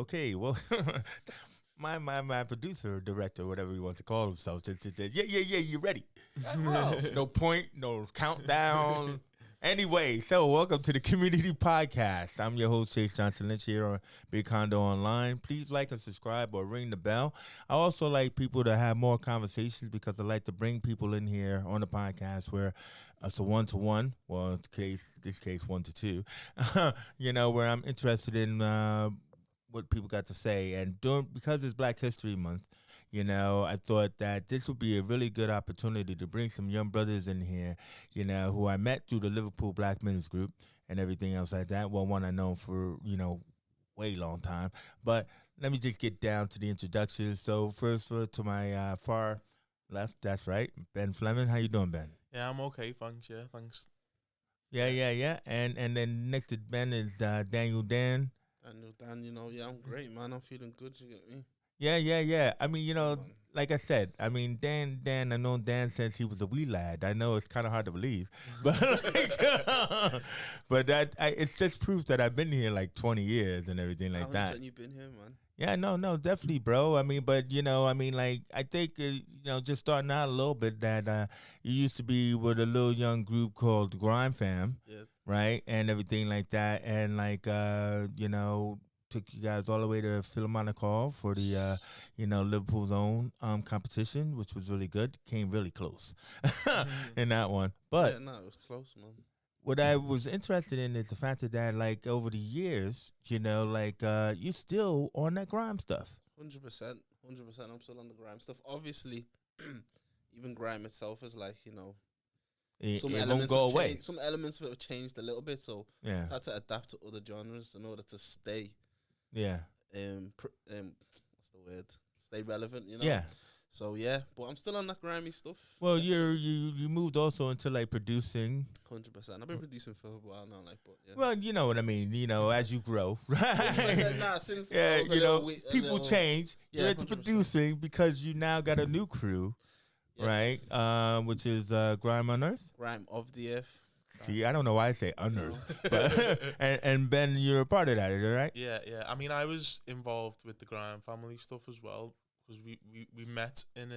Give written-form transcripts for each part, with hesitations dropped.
Okay, well, my producer, director, whatever he wants to call himself, just said, yeah, you ready? No point, no countdown. Anyway, so welcome to the Community Podcast. I'm your host, Chase Johnson Lynch, here on Big Condo Online. Please like and subscribe or ring the bell. I also like people to have more conversations because I like to bring people in here on the podcast where it's a one-to-one, well, in this case, 1-2, where I'm interested in what people got to say. And because it's Black History Month, I thought that this would be a really good opportunity to bring some young brothers in here, who I met through the Liverpool Black Men's Group and everything else like that. Well, one I know for, way long time. But let me just get down to the introduction. So first to my far left, that's right, Ben Fleming. How you doing, Ben? Yeah, I'm okay, thanks. Yeah, thanks. Yeah. And then next to Ben is Daniel Dan. Dan, I'm great, man. I'm feeling good. You get me? Yeah. I mean, like I said, Dan, I know Dan since he was a wee lad. I know it's kind of hard to believe, but it's just proof that I've been here like 20 years and everything like that. How long you been here, man? Yeah, no, definitely, bro. I mean, but I think just starting out a little bit that you used to be with a little young group called Grime Fam, Yes. right, and everything like that, and took you guys all the way to Philharmonic Hall for the Liverpool's own competition, which was really good. Came really close in that one, but it was close, man. What I was interested in is the fact that, like, over the years, you still on that grime stuff. 100%. I'm still on the grime stuff. Obviously, even grime itself is like, It elements won't go away. Changed, some elements have changed a little bit, so Yeah. I had to adapt to other genres in order to stay. Yeah. What's the word? Stay relevant, Yeah. So yeah, but I'm still on that grimy stuff. Well, you moved also into like producing. 100%. I've been producing for a while now, but yeah. Well, you know what I mean. As you grow, right? Since yeah, people little, change. Yeah, You're into 100%. producing because you now got a new crew, Yes. right? Which is Grime on Earth. Grime of the Earth. See, I don't know why I say Unearth, but and Ben, you're a part of that, right? Yeah. I mean, I was involved with the Grime family stuff as well because we met in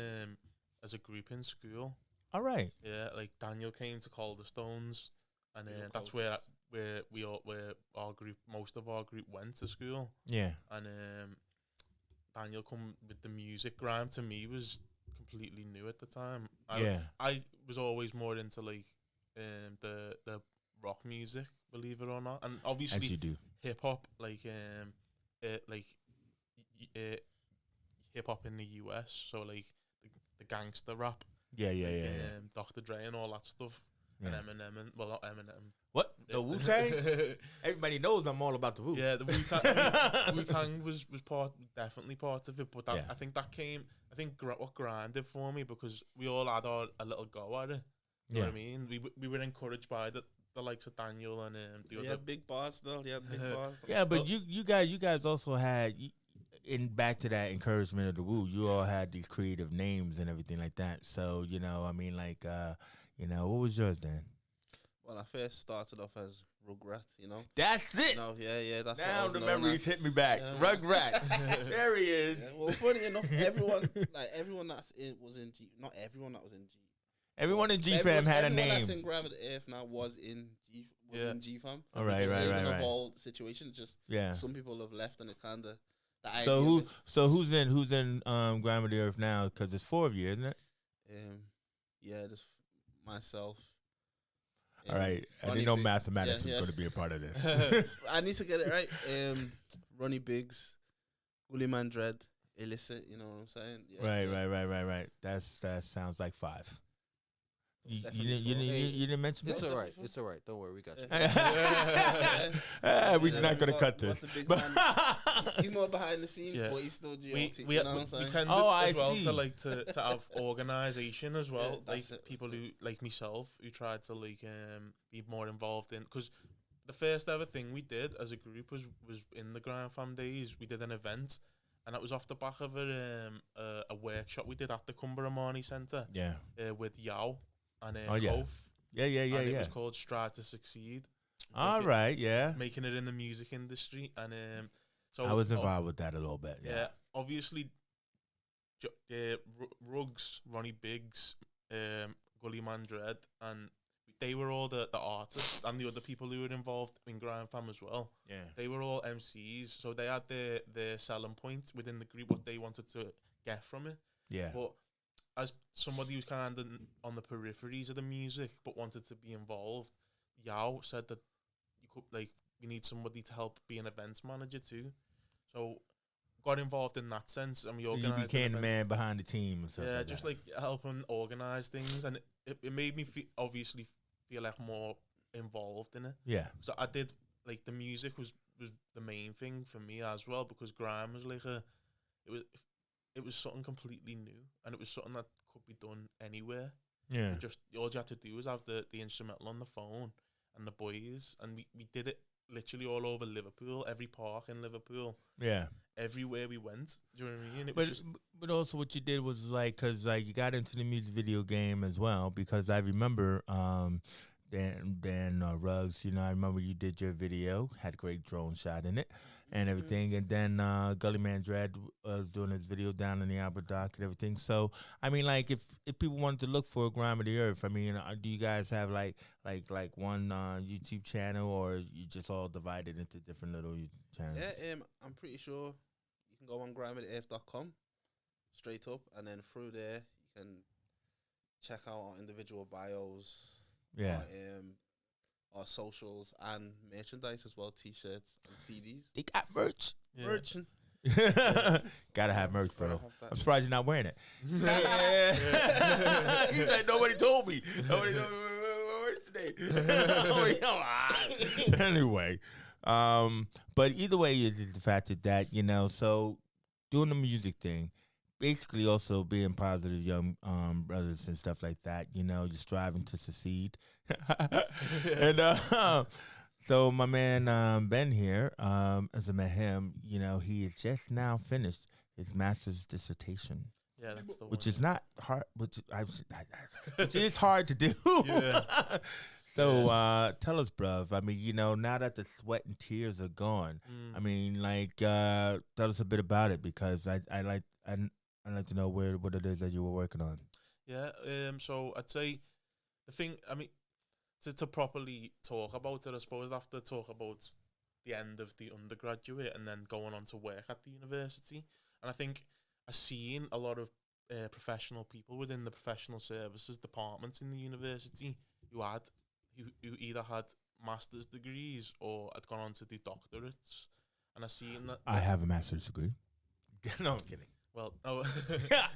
as a group in school. All right. Yeah, like Daniel came to Calderstones, and that's where our group, most of our group went to school. Yeah. And Daniel come with the music. Grime to me was completely new at the time. I was always more into like the rock music, believe it or not, and obviously as you do. hip hop, hip hop in the US, so like the gangster rap, Yeah. Dr. Dre and all that stuff, Yeah. and Eminem, and well, not Eminem. What? The Wu-Tang? Everybody knows I'm all about the Wu. Yeah, the Wu-Tang, Wu-Tang was definitely part of it, but I think what Grind did for me, because we all had a little go at it. You know what I mean? We were encouraged by the likes of Daniel and the other big bars though. Yeah, big bars. Yeah, but you guys also had, in back to that encouragement of the Wu, you all had these creative names and everything like that. So what was yours then? Well, I first started off as Rugrat. That's it. Yeah. That's now what the I was known memories as. hit me back. Yeah. Rugrat. There he is. Yeah, well, funny enough, everyone that's was in G. Not everyone that was in G. Everyone in G-Fam had a name. Everyone that's in Grime of the Earth now was in G-Fam. All right. It's an evolved situation. Just Yeah. some people have left, and it kind of. So who's in Grime of the Earth now? Because it's 4 of you, isn't it? Yeah, just myself. All right. I didn't know mathematics was going to be a part of this. I need to get it right. Ronnie Biggs, Gully Man Dread, Illicit. You know what I'm saying? Yeah, Right. That sounds like 5. You didn't mention It's that? all right. Don't worry, we got you. We're not going to cut this. He's more behind the scenes, but he's still GLT. We tended as well to have organisation as well, people who like myself who tried to be more involved in, because the first ever thing we did as a group was in the Grime Fam days. We did an event, and that was off the back of a workshop we did at the Cumberamani Centre. Yeah. With Yao and yeah. Kof. Yeah. And it was called Strive to Succeed. All right, yeah. Making it in the music industry, and So I was involved with that a little bit. Yeah. Obviously, Ruggs, Ronnie Biggs, Gully Man Dread, and they were all the artists, and the other people who were involved in Grime Fam as well. Yeah. They were all MCs, so they had their selling point within the group, what they wanted to get from it. Yeah. But as somebody who's kind of on the peripheries of the music but wanted to be involved, Yao said that you need somebody to help be an events manager too. So got involved in that sense, and we organized. You became the man behind the team and stuff. Yeah, like just that. like helping organize things, and it made me obviously feel like more involved in it. Yeah. So I did like the music was the main thing for me as well, because grime was like it was something completely new, and it was something that could be done anywhere. Yeah. Just all you had to do was have the instrumental on the phone and the boys, and we did it literally all over Liverpool, every park in Liverpool. Yeah. Everywhere we went. Do you know what I mean? But also what you did was like, because like you got into the music video game as well, because I remember Dan Ruggs, you know, I remember you did your video, had a great drone shot in it and everything, and then Gully Man Dread was doing his video down in the Albert Dock and everything. So I mean, like if people wanted to look for a Grime of the Earth, I mean, do you guys have like one YouTube channel, or you just all divided into different little channels? Yeah, I'm pretty sure you can go on grimeoftheearth.com straight up, and then through there you can check out our individual bios. Yeah. Our socials and merchandise as well, t-shirts and CDs. They got merch. Yeah. Merch. Gotta have merch, bro. I'm surprised you're not wearing it. Yeah. He's like, nobody told me. Nobody told me we're today. Anyway, but either way is the fact that you know, so doing the music thing, basically also being positive young brothers and stuff like that, you know, you're striving to succeed. And so my man Ben here, as I met him, you know, he has just now finished his master's dissertation. Yeah, that's the which one. is not hard, which is hard to do. Yeah. So tell us, bruv. I mean, you know, now that the sweat and tears are gone, I mean, like, tell us a bit about it, because I'd like to know what it is that you were working on. Yeah. So I'd say the thing. I mean, to properly talk about it, I suppose I'd have to talk about the end of the undergraduate and then going on to work at the university. And I think I've seen a lot of professional people within the professional services departments in the university who either had master's degrees or had gone on to do doctorates. And I've seen that. I have a master's degree. No, I'm kidding. Well,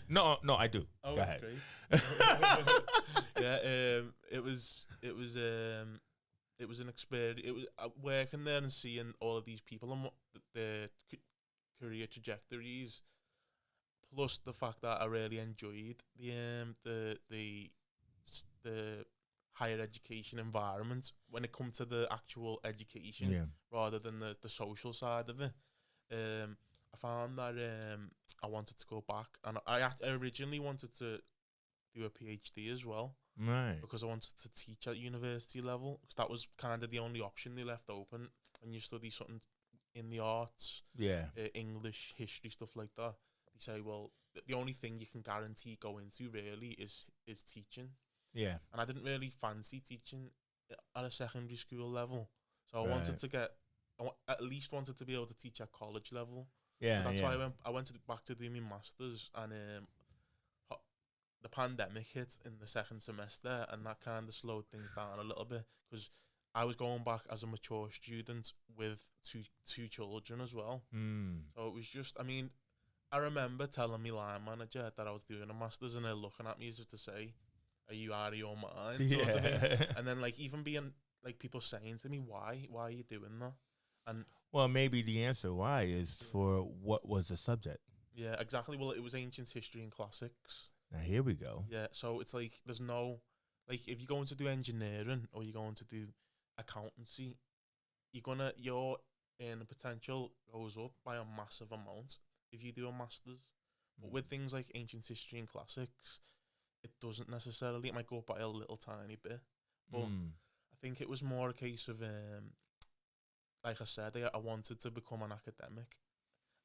no, I do. Oh, Go that's ahead. great. Yeah, it was an experience. It was working there and seeing all of these people and what their career trajectories, plus the fact that I really enjoyed the higher education environment when it comes to the actual education, rather than the social side of it. I found that I wanted to go back, and I originally wanted to do a PhD as well, right? Because I wanted to teach at university level, because that was kind of the only option they left open when you study something in the arts, English, history, stuff like that. They say, well, the only thing you can guarantee go into really is teaching. Yeah, and I didn't really fancy teaching at a secondary school level, so I wanted to at least wanted to be able to teach at college level. Yeah, that's why I went back to do my masters, and the pandemic hit in the second semester, and that kind of slowed things down a little bit, because I was going back as a mature student with two children as well. So it was just, I mean, I remember telling my line manager that I was doing a masters, and they're looking at me as if to say, "Are you out of your mind?" Sort of thing. And then like even being like people saying to me, "Why are you doing that?" And well, maybe the answer why is for what was the subject. Yeah, exactly. Well, it was ancient history and classics. Now here we go. Yeah, so it's like there's no, like if you're going to do engineering or you're going to do accountancy, your earning potential goes up by a massive amount if you do a master's. But with things like ancient history and classics, it doesn't necessarily. It might go up by a little tiny bit. But I think it was more a case of like I said, I wanted to become an academic.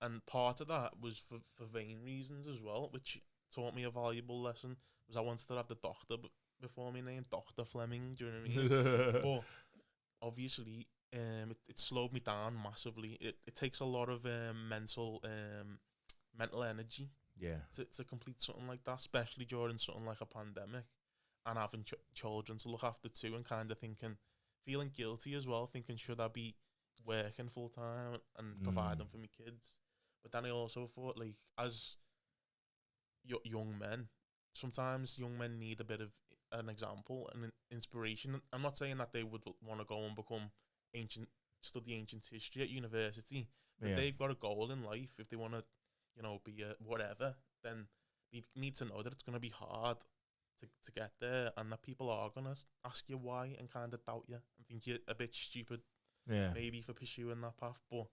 And part of that was for vain reasons as well, which taught me a valuable lesson, was I wanted to have the doctor before my name, Dr. Fleming, do you know what I mean? But obviously, it slowed me down massively. It takes a lot of mental energy to complete something like that, especially during something like a pandemic, and having children to look after too, and kind of feeling guilty as well, thinking, should I be working full time and providing for my kids? But then I also thought, like, as young men, sometimes young men need a bit of an example and an inspiration. I'm not saying that they would want to go and study ancient history at university, but if they've got a goal in life, if they want to, be a whatever, then they need to know that it's going to be hard to get there, and that people are going to ask you why and kind of doubt you and think you're a bit stupid, maybe, for pursuing that path. But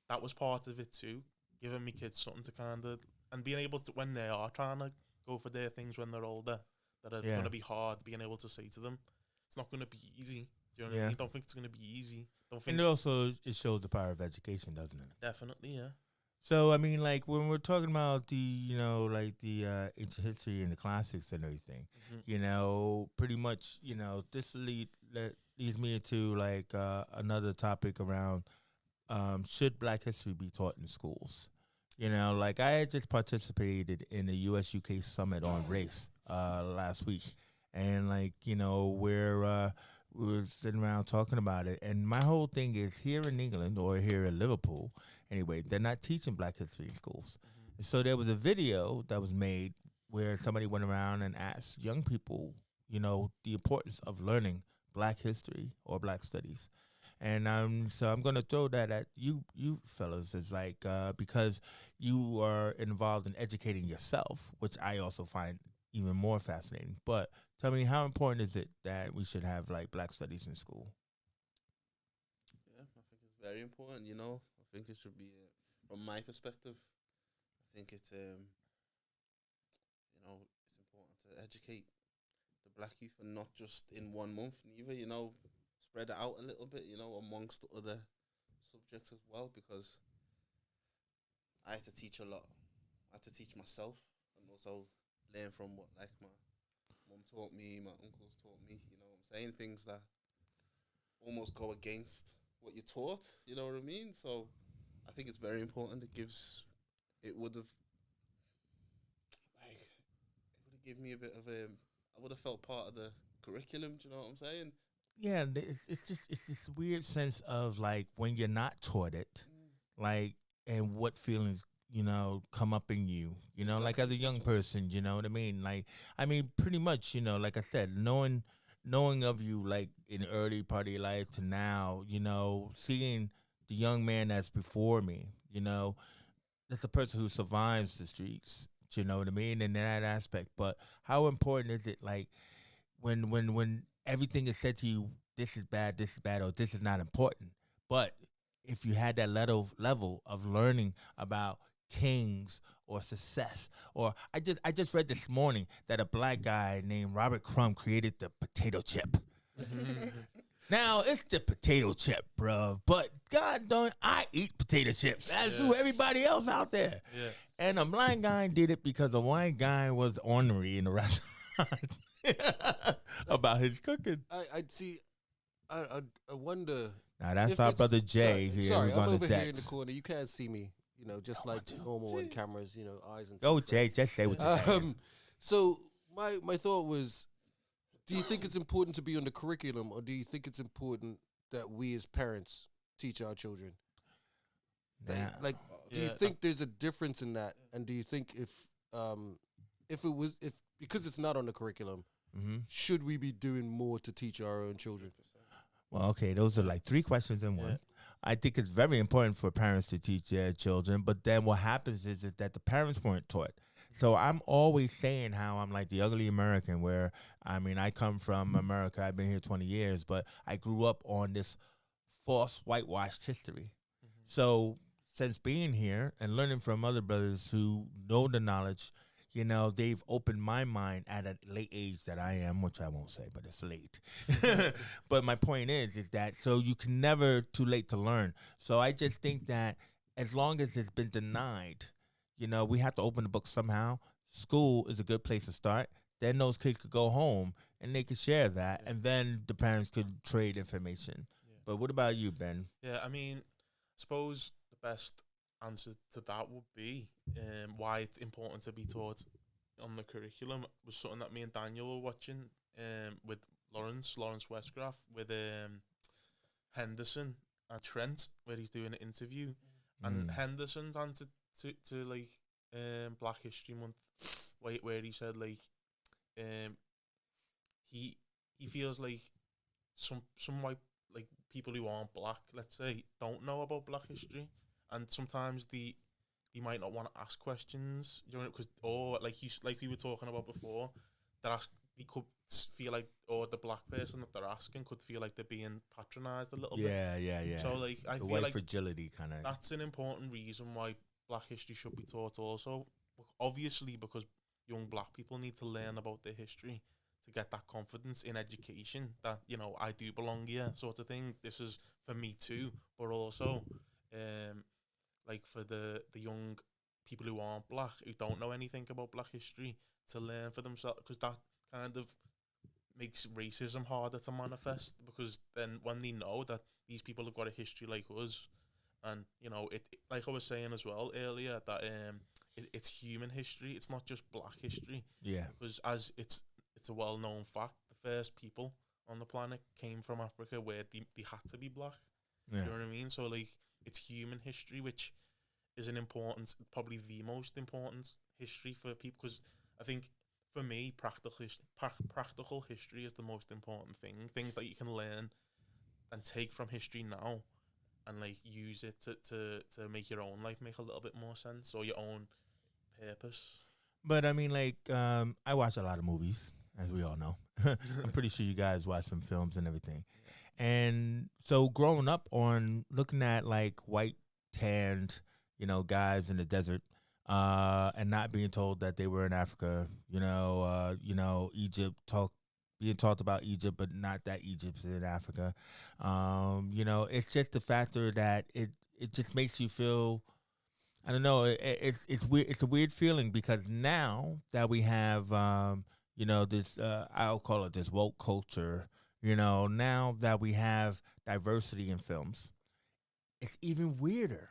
that was part of it too, giving me kids something to kind of, and being able to, when they are trying to go for their things when they're older, that it's going to be hard, being able to say to them, it's not going to be easy. Do you know what I mean? Don't think it's going to be easy. And also, it shows the power of education, doesn't it? Definitely, yeah. So, I mean, like, when we're talking about the, ancient history and the classics and everything, pretty much, this leads me into, like, another topic around, should Black history be taught in schools? Like, I had just participated in the US-UK Summit on Race last week. And, like, we were sitting around talking about it. And my whole thing is, here in England, or here in Liverpool, anyway, they're not teaching Black history in schools. So there was a video that was made where somebody went around and asked young people, the importance of learning Black history or Black studies. And so I'm going to throw that at you fellas. It's like, because you are involved in educating yourself, which I also find even more fascinating. But tell me, how important is it that we should have, like, Black studies in school? Yeah, I think it's very important, I think it should be, from my perspective, I think it's, it's important to educate the Black youth, and not just in 1 month, neither, spread it out a little bit, amongst other subjects as well, because I had to teach a lot. I had to teach myself, and also learn from what, like, my mum taught me, my uncles taught me, what I'm saying, things that almost go against what you're taught, you know what I mean? So I think it's very important. It would have given me a bit of I would have felt part of the curriculum, do you know what I'm saying? Yeah, it's this weird sense of, like, when you're not taught it, like, and what feelings, come up in you, exactly. Like, as a young person, you know what I mean? Like, I mean, pretty much, like I said, knowing of you, like, in the early part of your life to now, seeing the young man that's before me, that's a person who survives the streets, you know what I mean? In that aspect. But how important is it, like, when everything is said to you, this is bad, or this is not important. But if you had that level of learning about kings or success, or I just read this morning that a Black guy named Robert Crumb created the potato chip. Now, it's the potato chip, bro. But God don't, I eat potato chips. As do everybody else out there. Yeah. And a Black guy did it because a white guy was ornery in the restaurant. About his cooking. I see. I wonder. Now that's our brother Jay here. Sorry, I'm over here in the corner. You can't see me. Just like normal on cameras. Eyes and. Go, Jay. Just say what you're saying. So my thought was, do you think it's important to be on the curriculum, or do you think it's important that we as parents teach our children? Do you think there's a difference in that? And do you think if because it's not on the curriculum, should we be doing more to teach our own children? Well, okay, those are like 3 questions in one. I think it's very important for parents to teach their children, but then what happens is that the parents weren't taught. So I'm always saying how I'm like the ugly American, where, I mean, I come from America. I've been here 20 years, but I grew up on this false whitewashed history. So since being here and learning from other brothers who know the knowledge, you know, they've opened my mind at a late age that I am, which I won't say, but it's late. But my point is that so you can never too late to learn. So I just think that as long as it's been denied, you know, we have to open the book somehow. School is a good place to start. Then those kids could go home and they could share that, and then the parents could trade information. Yeah. But what about you, Ben? Yeah, I mean, I suppose the best answer to that would be why it's important to be taught on the curriculum was something that me and Daniel were watching with Lawrence Westcraft, with Henderson and Trent, where he's doing an interview. And Henderson's answer to like Black History Month, where he said like he feels like some white, like, people who aren't black, let's say, don't know about Black history, and sometimes they might not want to ask questions, you know, because, or like we were talking about before, they could feel like, or the black person that they're asking could feel like they're being patronized a little bit. Yeah. So like I the feel like fragility kind of. That's an important reason why Black history should be taught also. Obviously, because young black people need to learn about their history to get that confidence in education that, you know, I do belong here, sort of thing. This is for me too, but also like for the young people who aren't black, who don't know anything about Black history, to learn for themselves, because that kind of makes racism harder to manifest, because then when they know that these people have got a history like us, and, you know, it like I was saying as well earlier, that it's human history, it's not just black history. Yeah. Because as it's a well-known fact, the first people on the planet came from Africa, where they had to be black. Yeah. You know what I mean? So like, it's human history, which is an important, probably the most important history for people, because I think for me, practical history is the most important thing. Things that you can learn and take from history now, and like use it to make your own life make a little bit more sense, or your own purpose. But I mean, like, I watch a lot of movies, as we all know. I'm pretty sure you guys watch some films and everything. And so growing up on looking at like white tanned, you know, guys in the desert, and not being told that they were in Africa, you know, Egypt being talked about Egypt, but not that Egypt's in Africa. You know, it's just the factor that it just makes you feel, I don't know, it's weird. It's a weird feeling, because now that we have, you know, this, I'll call it this woke culture, you know, now that we have diversity in films, it's even weirder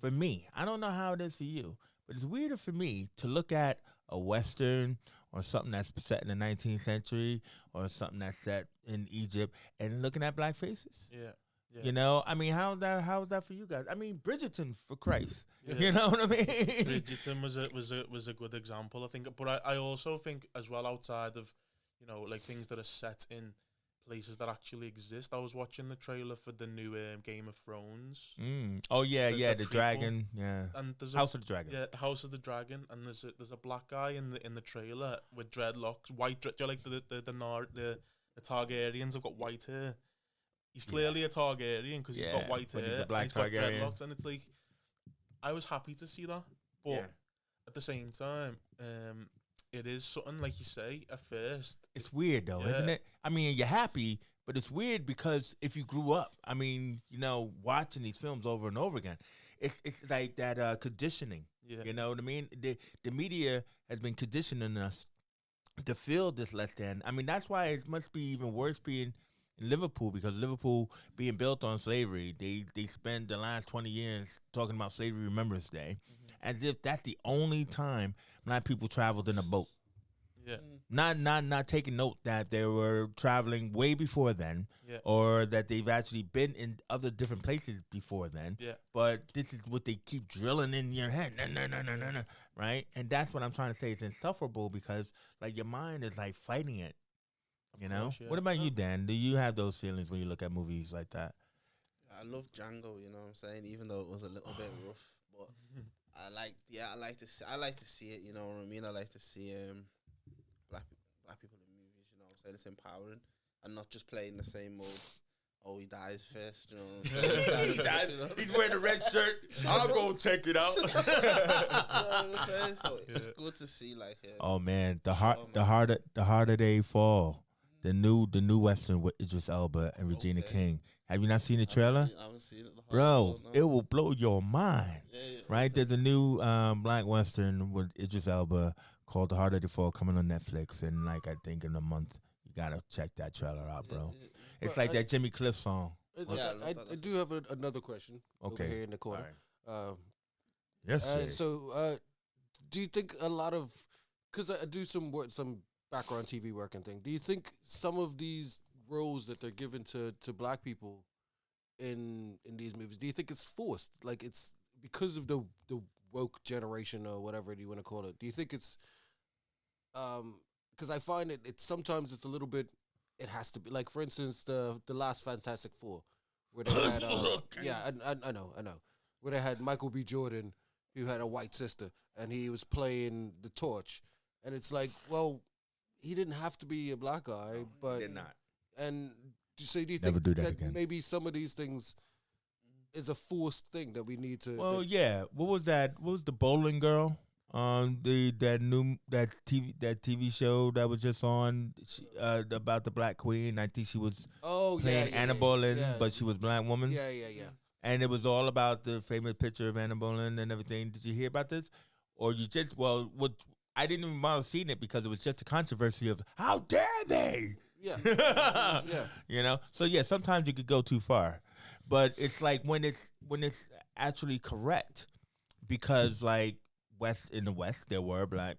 for me. I don't know how it is for you, but it's weirder for me to look at a Western or something that's set in the 19th century or something that's set in Egypt and looking at black faces. Yeah. You know, I mean, how's that for you guys? I mean, Bridgerton, for Christ. Yeah. You know what I mean? Bridgerton was a good example, I think. But I also think as well, outside of, you know, like things that are set in places that actually exist. I was watching the trailer for the new Game of Thrones. Oh yeah, the dragon. Yeah, and there's House of the Dragon. Yeah, the House of the Dragon, and there's a black guy in the trailer with dreadlocks, white. Do you like the Targaryens have got white hair? He's clearly a Targaryen because he's got white hair. He's a black Targaryen. Got dreadlocks, and it's like, I was happy to see that, but at the same time, it is something, like you say, at first. It's weird, though, isn't it? I mean, you're happy, but it's weird because if you grew up, I mean, you know, watching these films over and over again, it's like that conditioning. Yeah. You know what I mean? The media has been conditioning us to feel this less than. I mean, that's why it must be even worse being in Liverpool, because Liverpool being built on slavery, they spend the last 20 years talking about Slavery Remembrance Day, as if that's the only time black people traveled in a boat. Yeah. Not taking note that they were traveling way before then, or that they've actually been in other different places before then. Yeah. But this is what they keep drilling in your head. No, right? And that's what I'm trying to say. It's insufferable because like your mind is like fighting it. You know? What about you, Dan? Do you have those feelings when you look at movies like that? I love Django, you know what I'm saying? Even though it was a little bit rough, but I like to see it, you know what I mean? I like to see black people in movies, you know what I'm saying? It's empowering and not just playing the same old oh, he dies first, you know. He's wearing a red shirt. I'll go check it out. You know what I'm saying? So it's good to see, like, oh man, the harder they fall. The new Western with Idris Elba and Regina King. Have you not seen the trailer? I haven't seen it. Bro, it will blow your mind. Yeah, right? There's a new black Western with Idris Elba called The Harder They Fall coming on Netflix. And like I think in a month, you got to check that trailer out, bro. It's like that Jimmy Cliff song. I do have another question over here in the corner. Right. Yes, sir. So do you think a lot of, because I do some background TV work and thing, do you think some of these roles that they're given to black people in these movies, do you think it's forced? Like it's because of the woke generation or whatever you want to call it? Do you think it's because I find it's sometimes it's a little bit, it has to be, like for instance the last Fantastic Four where they had I know where they had Michael B. Jordan who had a white sister and he was playing the Torch, and it's like, well, he didn't have to be a black guy, but he did not. And so do you Never think do that again. Maybe some of these things is a forced thing that we need to? Well, yeah. What was that? What was the bowling girl? That TV show that was just on about the Black Queen. I think she was playing Anna Boleyn, but she was a black woman. Yeah. And it was all about the famous picture of Anna Boleyn and everything. Did you hear about this? Or you just I didn't even bother seeing it because it was just a controversy of how dare they. Yeah. Yeah. You know? So yeah, sometimes you could go too far. But it's like when it's actually correct, because like in the West there were black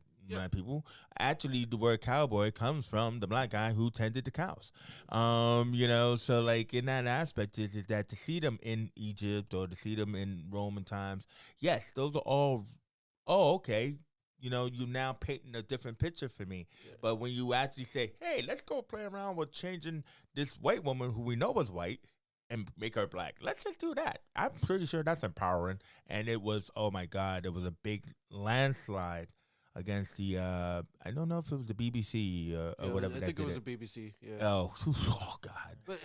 people. Actually the word cowboy comes from the black guy who tended to cows. You know, so like in that aspect is that to see them in Egypt or to see them in Roman times, yes, those are all okay. You know, you now painting a different picture for me. Yeah. But when you actually say, hey, let's go play around with changing this white woman who we know was white and make her black. Let's just do that. I'm pretty sure that's empowering. And it was, oh, my God, it was a big landslide against the, I don't know if it was the BBC or whatever. I think it was the BBC, yeah. Oh, God. But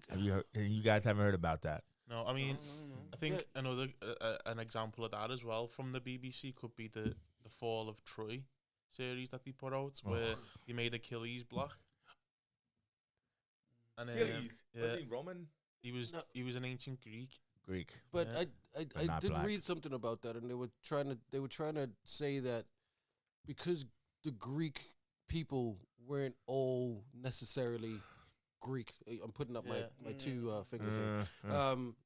have you heard, you guys haven't heard about that? No, I mean, I think another an example of that as well from the BBC could be the Fall of Troy series that they put out, where he made Achilles black. And Achilles, was he Roman? He was an ancient Greek. But I did read something about that, and they were trying to say that because the Greek people weren't all necessarily Greek. I'm putting up my two fingers here.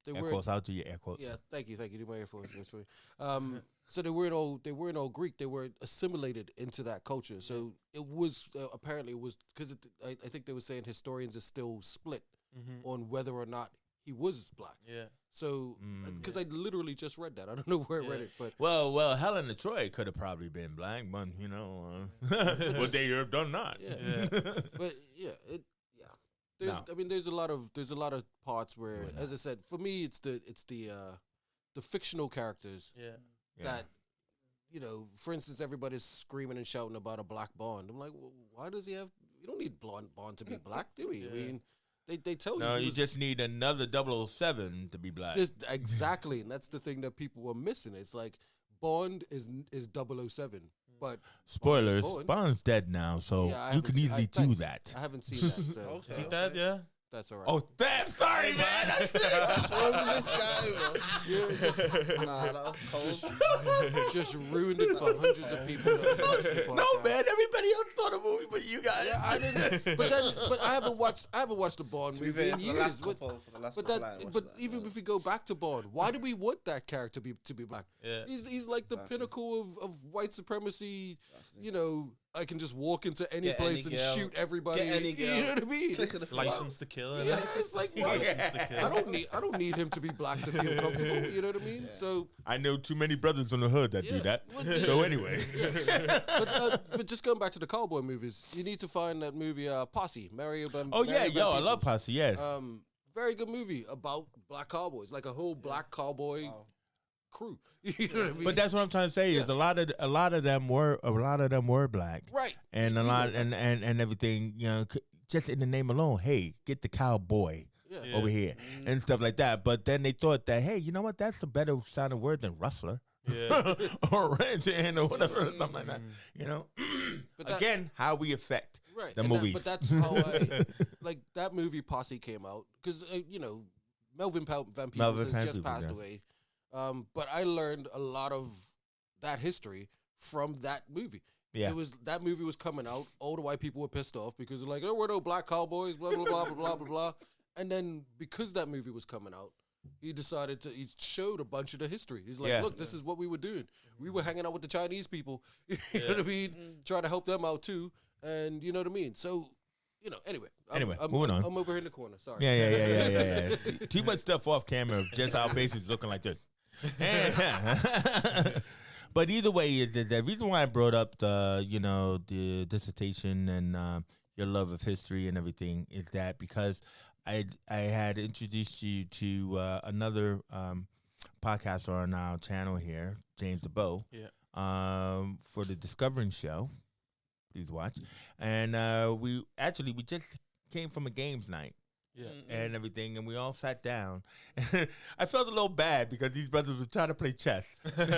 They air quotes. I'll do your air quotes. Yeah, thank you. Do my air quotes. So they weren't all Greek. They were assimilated into that culture. So it was apparently it was because I think they were saying historians are still split on whether or not he was black. Yeah. So because I literally just read that. I don't know where I read it, but well, Helen of Troy could have probably been black, but you know, what they have done not. Yeah. But there's a lot of parts where, as I said, for me, it's the fictional characters that, you know, for instance, everybody's screaming and shouting about a black Bond. I'm like, well, why does he have? You don't need Bond to be black, do we? I mean, they tell you. No, you just need another 007 to be black. Exactly, and that's the thing that people are missing. It's like Bond is 007. But spoilers, Bond's dead now, so you can easily do that. I haven't seen that. So. Okay. Is he dead? Yeah. That's all right. Oh, damn! Sorry, man. That's what's wrong with this guy, bro? That was cold. Just ruined it for hundreds of people. No, man. Everybody else saw the movie, but you guys. Yeah, I didn't. But I haven't watched the Bond movie in years. But even if we go back to Bond, why do we want that character to be black? Yeah. He's like the pinnacle of white supremacy. You know, I can just walk into any place and shoot everybody. You know what I mean? License to kill. Yeah, it's like, I don't need him to be black to feel comfortable. You know what I mean? Yeah. So I know too many brothers on the hood that do that. So anyway, but just going back to the cowboy movies, you need to find that movie Posse. I love Posse. Yeah, very good movie about black cowboys, like a whole black cowboy. Crew, you know what I mean? But that's what I'm trying to say is a lot of them were black, right? And and everything, you know, just in the name alone. Hey, get the cowboy, over here and stuff like that. But then they thought that, hey, you know what? That's a better sounding word than rustler. Or ranch hand or whatever, or something like that. You know, but again, how we affect the movies. But that's how I like that movie. Posse came out because you know Melvin Van Peebles has just passed away. But I learned a lot of that history from that movie. Yeah, that movie was coming out. All the white people were pissed off because they're like, "Oh, we're no black cowboys." Blah blah blah blah blah blah blah. And then because that movie was coming out, he decided he showed a bunch of the history. He's like, look, this is what we were doing. We were hanging out with the Chinese people, you know what I mean? Trying to help them out too. And you know what I mean? So, you know, anyway, moving on. I'm over here in the corner. Sorry. Yeah. Too much stuff off camera of just our faces looking like this. But either way, is the reason why I brought up the dissertation and your love of history and everything is that because I had introduced you to another podcaster on our channel here, James DeBow, for the Discovering Show. Please watch. And we just came from a games night. Yeah, and everything, and we all sat down. I felt a little bad because these brothers were trying to play chess, and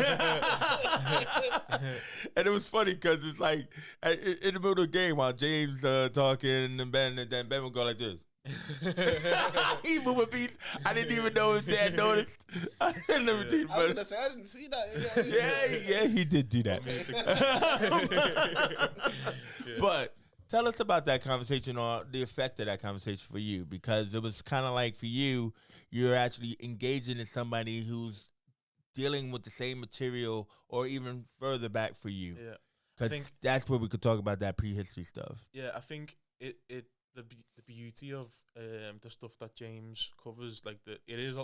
it was funny because it's like in the middle of the game while James talking and then Ben would go like this. He moving beats. I didn't even know his dad noticed. I was gonna say I didn't see that. Yeah, he did do that. But tell us about that conversation or the effect of that conversation for you, because it was kind of like for you, you're actually engaging in somebody who's dealing with the same material or even further back for you. Yeah, because that's where we could talk about that prehistory stuff. Yeah, I think the beauty of the stuff that James covers, like it is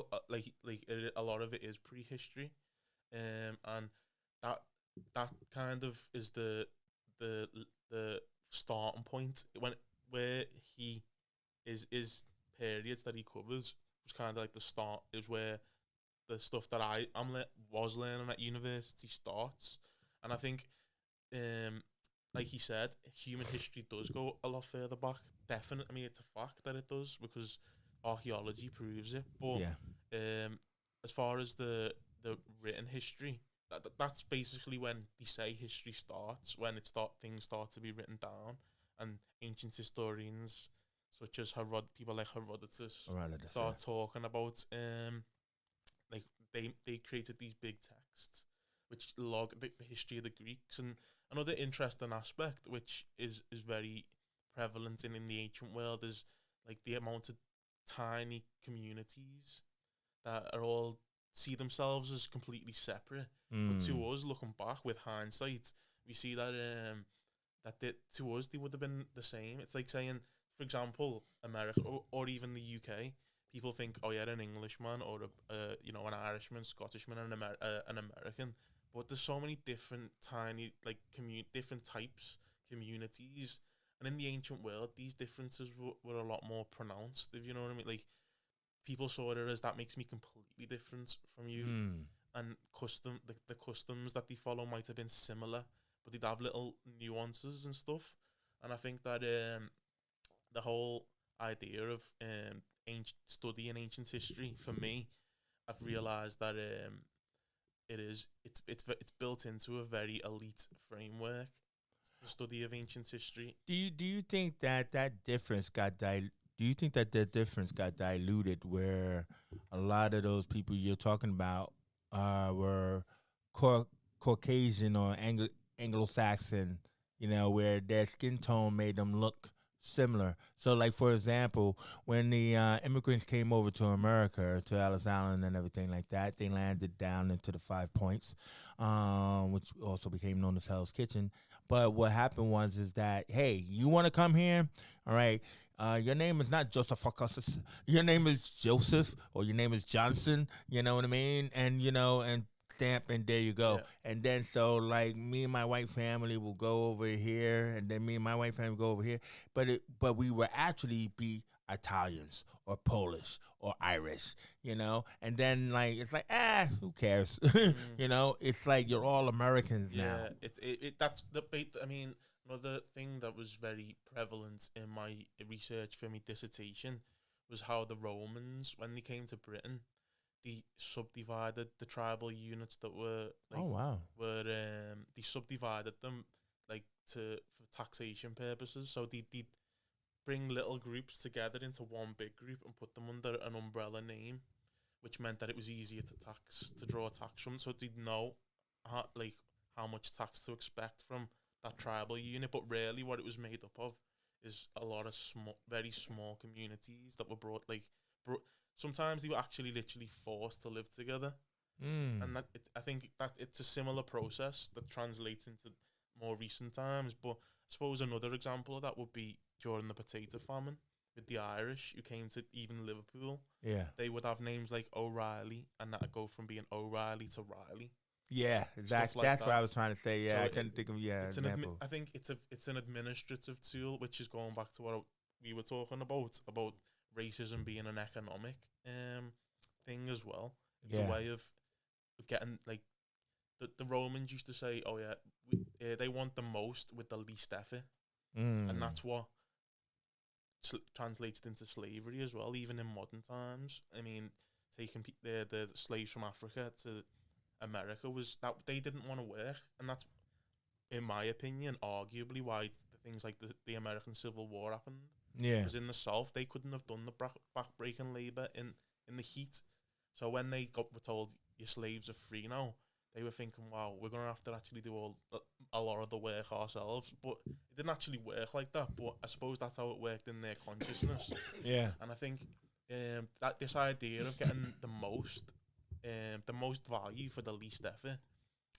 a lot of it is prehistory, and that kind of is the starting point where he is periods that he covers was kind of like the start. Is where the stuff that I was learning at university starts, and I think like he said, human history does go a lot further back. Definitely, I mean, it's a fact that it does because archaeology proves it. But as far as the written history, that's basically when they say history starts, when things start to be written down, and ancient historians such as people like Herodotus start talking about like they created these big texts which log the history of the Greeks. And another interesting aspect which is very prevalent in the ancient world is like the amount of tiny communities that are all see themselves as completely separate. But to us, looking back with hindsight, we see that to us they would have been the same. It's like saying, for example, America or even the UK. People think, oh yeah, an Englishman or an Irishman, Scottishman, and an American. But there's so many different tiny different types communities, and in the ancient world, these differences were a lot more pronounced. If you know what I mean, like people saw it as that makes me completely different from you, and the customs that they follow might have been similar, but they'd have little nuances and stuff. And I think that the whole idea of studying ancient history, for me, I've realised that it's built into a very elite framework, the study of ancient history. Do you think that difference got diluted? Do you think that difference got diluted where a lot of those people you're talking about were Caucasian or Anglo-Saxon, where their skin tone made them look similar? So, like, for example, when the immigrants came over to America, to Ellis Island and everything like that, they landed down into the 5 Points, which also became known as Hell's Kitchen. But what happened is that, hey, you want to come here? All right. Your name is not Joseph Augustus. Your name is Joseph, or your name is Johnson. You know what I mean? And, and stamp, and there you go. Yeah. And then so, like, me and my white family will go over here, and then me and my white family will go over here. But we will actually be Italians or Polish or Irish, And then, like, it's like, who cares? It's like you're all Americans now. Yeah, that's the I mean, another thing that was very prevalent in my research for my dissertation was how the Romans, when they came to Britain, they subdivided the tribal units that were like, oh wow, they subdivided them like for taxation purposes. So they bring little groups together into one big group and put them under an umbrella name, which meant that it was easier to draw tax from. So they'd know how much tax to expect from that tribal unit. But really, what it was made up of is a lot of very small communities that were brought. Sometimes they were actually literally forced to live together, and I think that it's a similar process that translates into more recent times. But I suppose another example of that would be during the potato famine with the Irish who came to even Liverpool. Yeah, they would have names like O'Reilly, and that'd go from being O'Reilly to Riley. Yeah, exactly. That's what I was trying to say. Yeah, so I couldn't think of example. I think it's an administrative tool, which is going back to what we were talking about racism being an economic thing as well. It's a way of getting, like, the Romans used to say, oh yeah, they want the most with the least effort, and that's what translates into slavery as well, even in modern times. I mean, taking the slaves from Africa to America was that they didn't want to work, and that's, in my opinion, arguably why things like the American Civil War happened. Yeah, because in the South they couldn't have done the back-breaking labor in the heat. So when they were told your slaves are free now, they were thinking, wow, we're gonna have to actually do a lot of the work ourselves. But it didn't actually work like that. But I suppose that's how it worked in their consciousness. Yeah, and I think that this idea of getting the most value for the least effort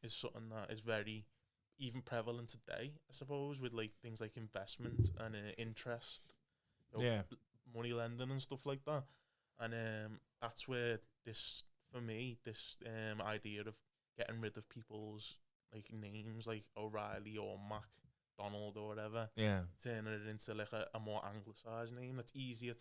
is something that is very even prevalent today, I suppose, with like things like investment and interest, money lending and stuff like that. And that's where this idea of getting rid of people's like names like O'Reilly or MacDonald or whatever, turning it into like a more anglicized name that's easier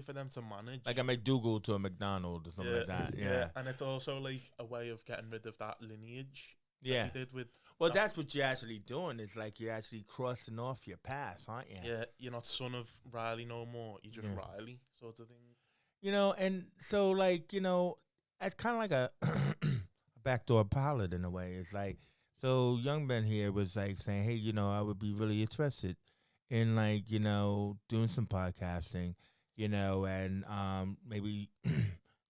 for them to manage, like a McDougal to a McDonald or something like that. Yeah, and it's also like a way of getting rid of that lineage. Yeah, they did with. Well, that's what you're actually doing. It's like you're actually crossing off your past, aren't you? Yeah, you're not son of Riley no more. You're just Riley, sort of thing. You know, and so like, you know, it's kind of like a backdoor pilot in a way. It's like, so Young Ben here was like saying, hey, you know, I would be really interested in like, you know, doing some podcasting, you know, and maybe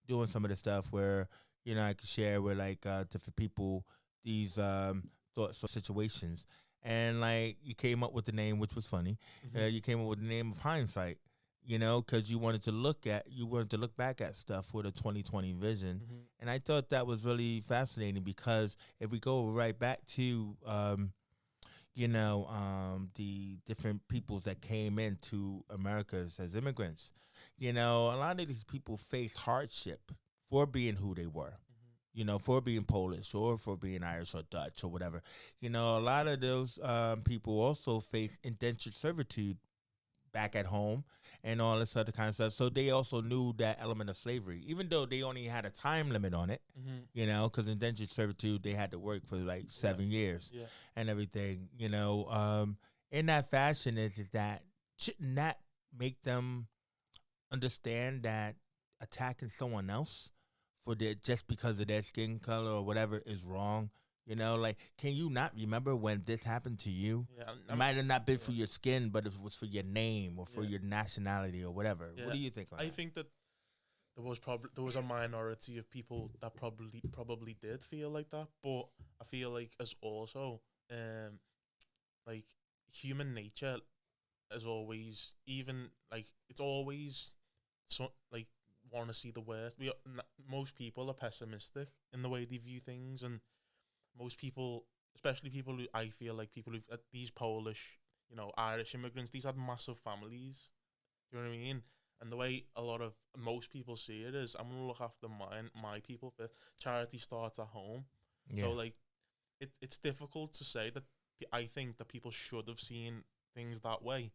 doing some of the stuff where, you know, I could share with like different people these thoughts or situations. And like you came up with the name, which was funny. You came up with the name of Hindsight, you know, because you wanted to look back at stuff with a 2020 vision. And I thought that was really fascinating because if we go right back to you know, the different peoples that came into Americas as immigrants, you know, a lot of these people faced hardship for being who they were. You know, for being Polish or for being Irish or Dutch or whatever. You know, a lot of those people also face indentured servitude back at home and all this other kind of stuff. So they also knew that element of slavery, even though they only had a time limit on it, you know, because indentured servitude, they had to work for like 7 years and everything. You know, in that fashion is that shouldn't that make them understand that attacking someone else for just because of their skin color or whatever is wrong? You know, like, can you not remember when this happened to you? It might have not been for your skin, but it was for your name or for your nationality or whatever. What do you think on that? I think that there was a minority of people that probably did feel like that, but I feel like as also like human nature is always, even like it's always so like want to see the worst. Most people are pessimistic in the way they view things, and most people, especially people who I feel like people who these Polish, you know, Irish immigrants, these had massive families. You know what I mean? And the way most people see it is, I'm gonna look after my people first. Charity starts at home. So like, it's difficult to say that. I think that people should have seen things that way,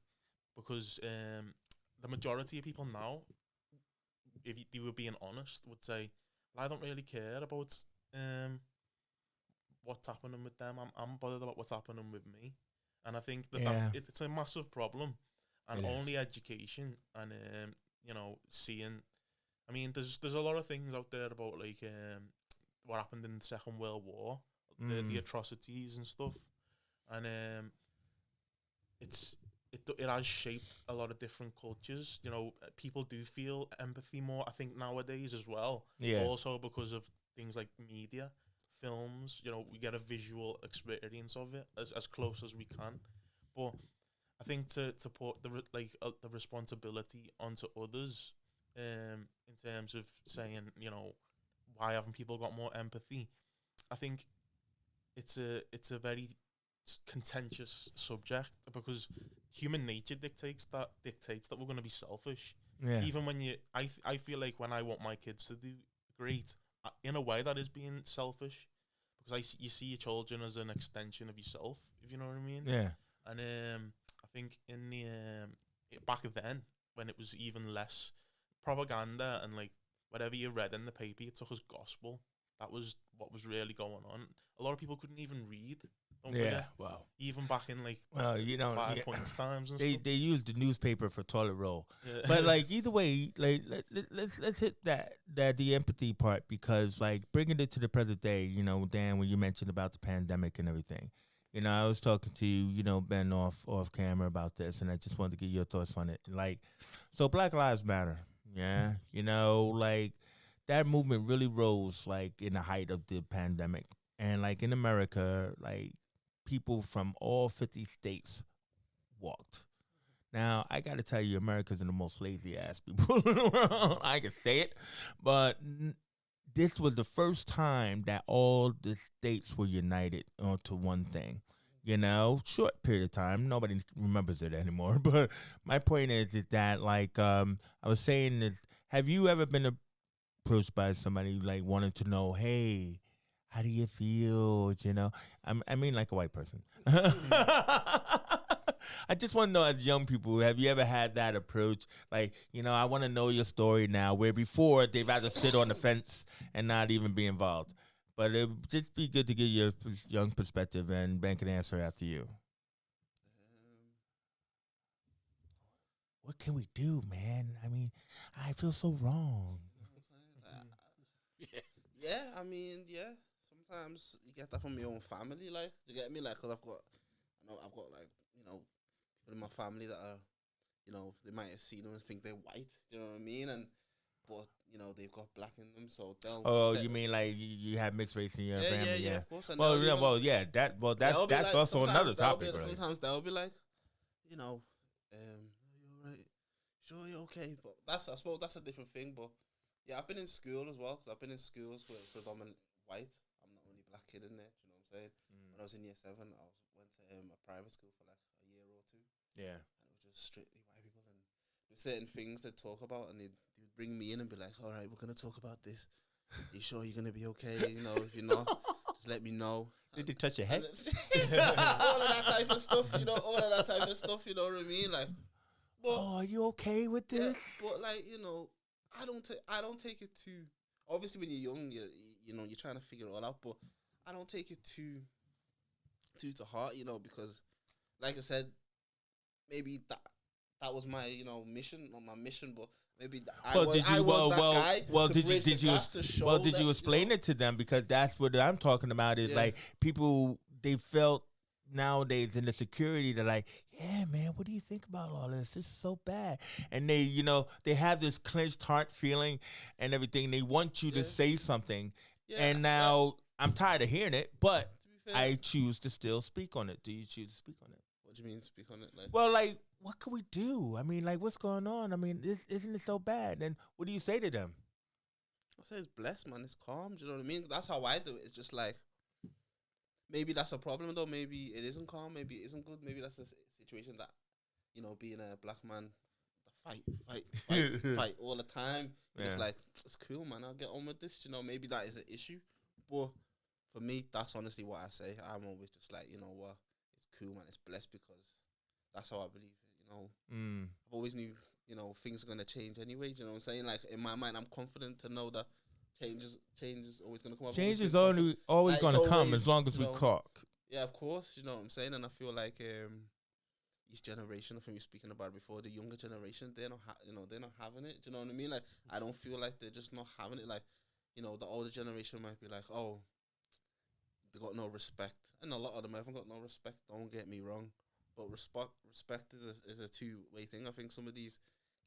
because the majority of people now, if they were being honest, would say, well, I don't really care about what's happening with them. I'm bothered about what's happening with me. And I think that it's a massive problem. And only education and seeing. I mean, there's a lot of things out there about like what happened in the Second World War, the atrocities and stuff, and it has shaped a lot of different cultures. People do feel empathy more, I think, nowadays as well. Yeah. Also because of things like media, films. We get a visual experience of it as close as we can. But I think to put the responsibility onto others, in terms of saying, why haven't people got more empathy? I think it's a very contentious subject because human nature dictates that we're going to be selfish. Yeah. Even when I feel like when I want my kids to do great, in a way that is being selfish, because you see your children as an extension of yourself, if you know what I mean. Yeah. And I think in the back then, when it was even less propaganda and like whatever you read in the paper, you took as gospel. That was what was really going on. A lot of people couldn't even read. Don't forget. Wow. Even back in like 5 points times and stuff. They used the newspaper for toilet roll. Yeah. But like either way, like let's hit that the empathy part, because like bringing it to the present day, Dan, when you mentioned about the pandemic and everything, I was talking to you, Ben off camera about this, and I just wanted to get your thoughts on it. Like, so Black Lives Matter, yeah, like that movement really rose like in the height of the pandemic, and like in America, like people from all 50 states walked. Now, I got to tell you, America's the most lazy-ass people in the world. I can say it. But this was the first time that all the states were united onto one thing. Short period of time. Nobody remembers it anymore. But my point is that, like, I was saying is, have you ever been approached by somebody, like, wanting to know, hey, how do you feel? I mean, like a white person. I just want to know, as young people, have you ever had that approach? Like, I want to know your story now, where before they'd rather sit on the fence and not even be involved. But it would just be good to get your young perspective, and Ben can answer after you. What can we do, man? I mean, I feel so wrong. Yeah, I mean, yeah. Sometimes you get that from your own family, like, you get me, like, because I've got like, people in my family that are, they might have seen them and think they're white, you know what I mean, but they've got black in them, so they'll. Oh, you mean like you have mixed race in your family? Yeah, of course. That's like, also another topic, right? Sometimes they'll be like, you all right? Sure, you're okay, but I suppose that's a different thing. But yeah, I've been in school as well, because I've been in schools where it's predominantly white. I'm the only black kid in there. Do you know what I'm saying? When I was in year 7, I went to a private school for like a year or 2. Yeah, and it was just strictly white people, and there's certain things they'd talk about, and they'd bring me in and be like, all right, we're gonna talk about this. Are you sure you're gonna be okay? If you're not, just let me know. Did they touch your head? All of that type of stuff, you know what I mean? Like, but, are you okay with this? Yeah, but like, I don't take it too. Obviously, when you're young, you're trying to figure it all out. But I don't take it too to heart, because, like I said, maybe that was my mission, not my mission, but maybe I was that guy. Well, did you explain it to them? Because that's what I'm talking about. Is like people, they felt nowadays in the security, they're like, yeah, man, what do you think about all this? This is so bad. And they, they have this clenched heart feeling and everything. They want you to say something. Yeah, and now I'm tired of hearing it, but I choose to still speak on it. Do you choose to speak on it? What do you mean speak on it? Like, well, like, what can we do? I mean, like, what's going on? I mean, isn't it so bad? And what do you say to them? I say it's blessed, man. It's calm. Do you know what I mean? That's how I do it. It's just like, maybe that's a problem, though. Maybe it isn't calm. Maybe it isn't good. Maybe that's a situation that, being a black man, fight all the time. Yeah. It's like, it's cool, man. I'll get on with this. Maybe that is an issue. But for me, that's honestly what I say. I'm always just like, what? It's cool, man. It's blessed, because that's how I believe it. I've always knew, things are gonna change anyway. Do you know what I'm saying? Like, in my mind, I'm confident to know that change is always gonna come. Change is always gonna come as long as we talk. Yeah, of course. You know what I'm saying? And I feel like, each generation, I think we were speaking about it before, the younger generation, they're not, they're not having it. Do you know what I mean? Like, I don't feel like they're just not having it. Like, the older generation might be like, oh, they got no respect, and a lot of them haven't got no respect. Don't get me wrong, but respect is a two-way thing. I think some of these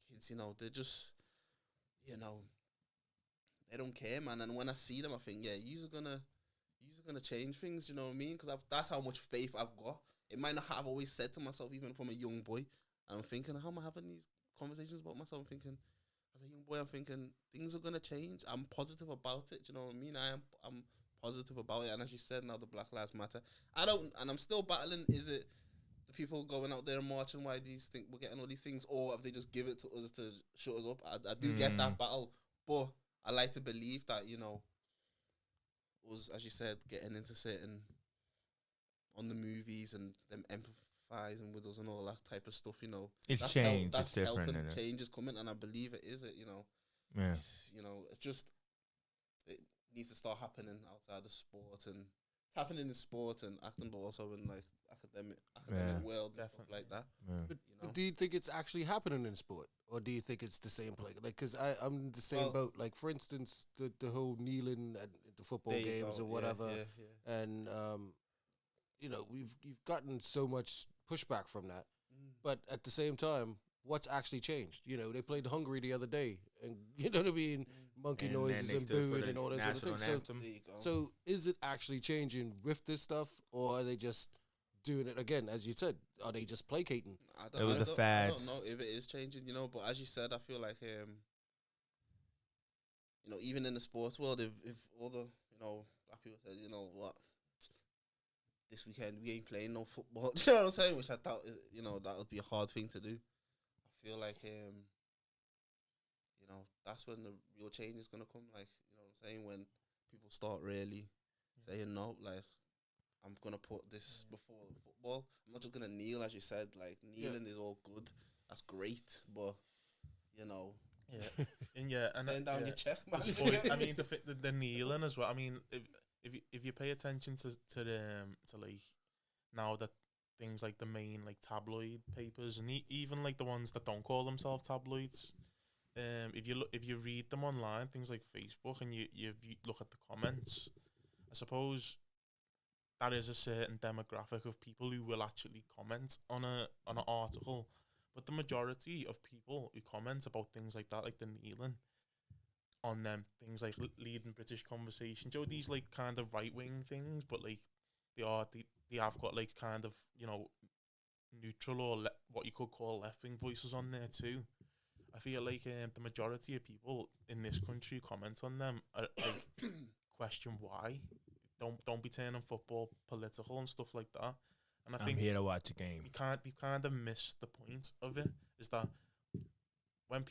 kids, they're just, they don't care, man. And when I see them, I think, yeah, you're gonna change things. You know what I mean? Because that's how much faith I've got. It might not have always said to myself, even from a young boy. I'm thinking, how am I having these conversations about myself? I'm thinking, as a young boy, I'm thinking things are gonna change. I'm positive about it. Do you know what I mean? I'm positive about it. And as you said, now the Black Lives Matter. I'm still battling. Is it the people going out there and marching? Why do you think we're getting all these things, or have they just give it to us to shut us up? I do get that battle, but I like to believe that us, as you said, getting into certain on the movies and them empathizing with us and all that type of stuff, it's change. It's different. Change is coming, and I believe it is. Yeah. It's just it needs to start happening outside of sport, and it's happening in sport and acting, but also in like academic world and stuff like that. Yeah. But do you think it's actually happening in sport, or do you think it's the same play? Like, because I'm the same boat. Like, for instance, the whole kneeling at the football games or whatever, and you've gotten so much pushback from that, but at the same time, what's actually changed? They played Hungary the other day, and you know what I mean, monkey noises and booing and all those other things. So is it actually changing with this stuff, or are they just doing it again? As you said, are they just placating? It was a fad. I don't know if it is changing, but as you said, I feel like even in the sports world, if all the black people said, what, this weekend we ain't playing no football, you know what I'm saying? Which I thought, that would be a hard thing to do. I feel like, that's when the real change is gonna come. Like, you know what I'm saying? When people start really saying no, like, I'm gonna put this before football. I'm not just gonna kneel, as you said. Like, kneeling is all good. That's great, but and turn down your check, man. I mean, the kneeling as well. I mean, if you pay attention to like now that things like the main like tabloid papers and even like the ones that don't call themselves tabloids, if you read them online, things like Facebook, and you look at the comments, I suppose that is a certain demographic of people who will actually comment on an article, but the majority of people who comment about things like that, like the kneeling, on them things like leading British conversation, these like kind of right wing things, but like they have got like kind of neutral or what you could call left wing voices on there too. I feel like the majority of people in this country comment on them like question why. Don't be turning football political and stuff like that. And I think I'm here to watch a game. You kind of miss the point of it. Is that when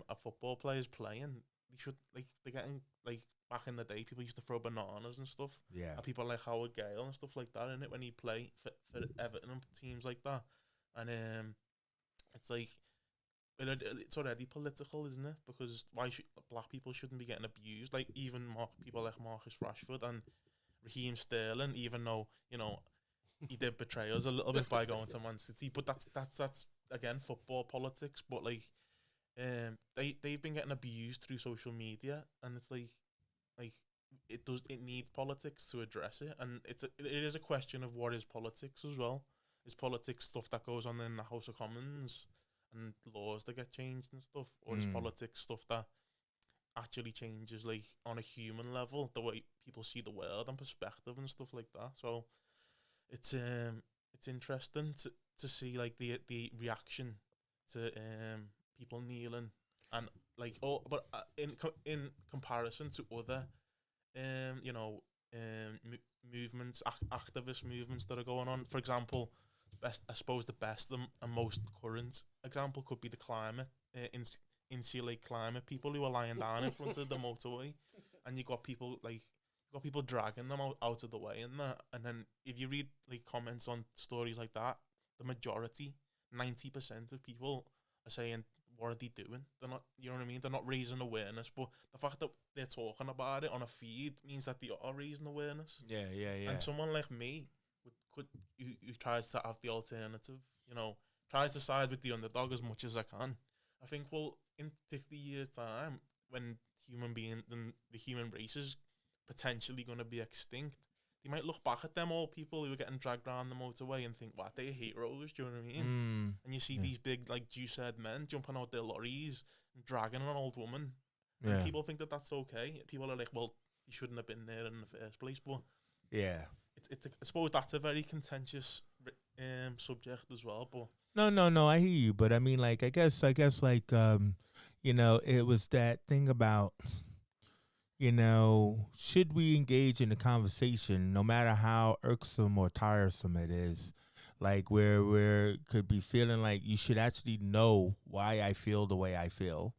a football player is playing, they should they're getting like back in the day, people used to throw bananas and stuff. Yeah. And people like Howard Gale and stuff like that in it when he play for Everton and teams like that. And it's like it's already political, isn't it? Because why should black people shouldn't be getting abused? Like even people like Marcus Rashford and Raheem Sterling, even though he did betray us a little bit by going to Man City, but that's again football politics. But like they've been getting abused through social media, and it's like it needs politics to address it, and it is a question of what is politics as well. Is politics stuff that goes on in the House of Commons and laws that get changed and stuff, or is politics stuff that actually changes like on a human level, the way people see the world and perspective and stuff like that? So it's interesting to see like the reaction to people kneeling and like but in comparison to other movements, activist movements that are going on. For example, I suppose the best and most current example could be the climate, insulate climate people who are lying down in front of the motorway, and you got people dragging them out of the way and that. And then if you read like comments on stories like that, the majority, 90% of people are saying, what are they doing? They're not, you know what I mean? They're not raising awareness, but the fact that they're talking about it on a feed means that they are raising awareness. Yeah. And someone like me who tries to have the alternative, you know, tries to side with the underdog as much as I can. I think, well, in 50 years' time, when the human race is potentially going to be extinct, you might look back at them old people who were getting dragged around the motorway and think, "What, they're heroes?" Do you know what I mean? And you see these big, like juice-head men jumping out their lorries and dragging an old woman. Yeah. And people think that that's okay. People are like, "Well, you shouldn't have been there in the first place." But yeah, I suppose that's a very contentious subject as well. But no, I hear you. But I mean, like, I guess, like, you know, it was that thing about, you know, should we engage in a conversation, no matter how irksome or tiresome it is, like where could be feeling like you should actually know why I feel the way I feel,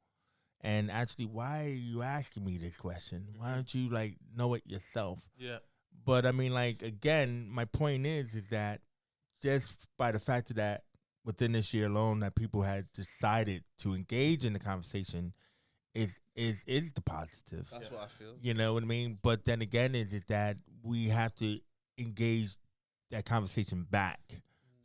and actually, why are you asking me this question? Why don't you like know it yourself? Yeah. But I mean, like, again, my point is that just by the fact that within this year alone that people had decided to engage in the conversation is the positive. That's what I feel. You know what I mean? But then again, is it that we have to engage that conversation back?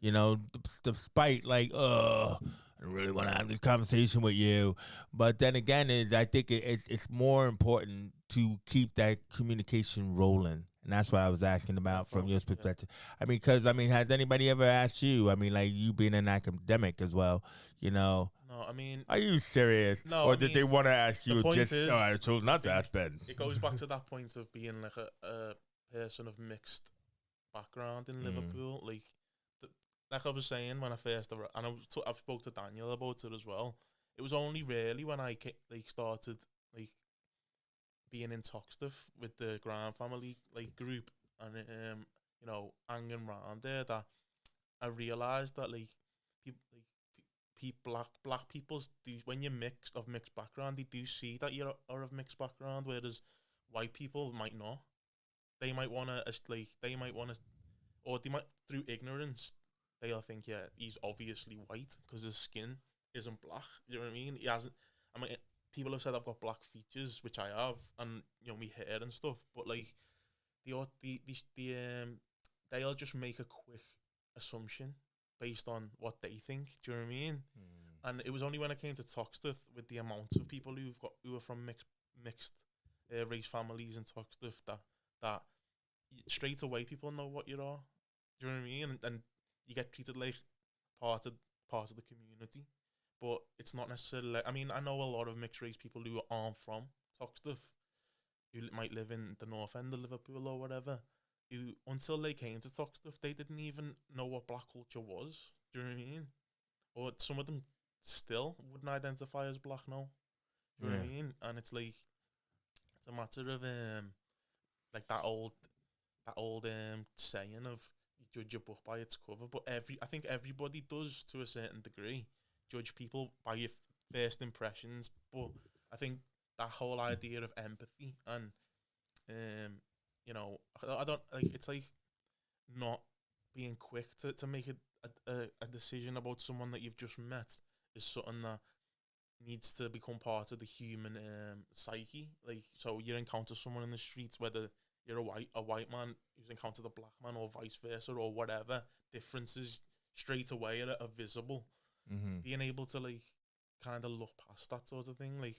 You know, despite like, I really want to have this conversation with you. But then again, I think it's more important to keep that communication rolling. And that's what I was asking about from your perspective. I mean, because, I mean, has anybody ever asked you, I mean, like, you being an academic as well, you know? No, I mean... Are you serious? No, or did they want to ask you just, I chose not to ask Ben? It goes back to that point of being, like, a person of mixed background in Liverpool. Like I was saying when I first arrived, and I've spoke to Daniel about it as well, it was only really when I, like, started, like, being in Toxteth with the Graham family like group and you know, hanging around there, that I realised that like people black people's do, when you're mixed background, they do see that you're of mixed background, whereas white people might not. They might wanna or they might, through ignorance, they'll think, yeah, he's obviously white because his skin isn't black. You know what I mean? He hasn't. I mean, people have said I've got black features, which I have, and you know, me hair and stuff. But like, they'll just make a quick assumption based on what they think. Do you know what I mean? And it was only when I came to Toxteth with the amount of people who are from mixed race families in Toxteth that straight away people know what you are. Do you know what I mean? And you get treated like part of the community. But it's not necessarily, I mean, I know a lot of mixed race people who aren't from Toxteth, who might live in the north end of Liverpool or whatever, who, until they came to Toxteth, they didn't even know what black culture was. Do you know what I mean? Or some of them still wouldn't identify as black now. Do you know what I mean? And it's like, it's a matter of, like that old saying of, you judge a book by its cover. But I think everybody does, to a certain degree, judge people by your first impressions. But I think that whole idea of empathy and you know, I don't like, it's like not being quick to make a decision about someone that you've just met is something that needs to become part of the human psyche. Like, so you encounter someone in the streets, whether you're a white man who's encountered a black man or vice versa or whatever, differences straight away are visible. Being able to like kind of look past that sort of thing, like,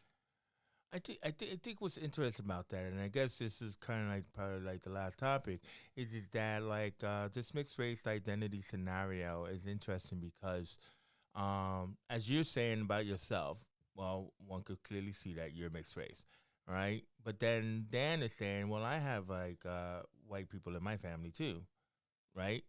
I think what's interesting about that, and I guess this is kind of like part of like the last topic, is that like this mixed race identity scenario is interesting because, as you're saying about yourself, well, one could clearly see that you're mixed race, right? But then Dan is saying, well, I have like white people in my family too, right?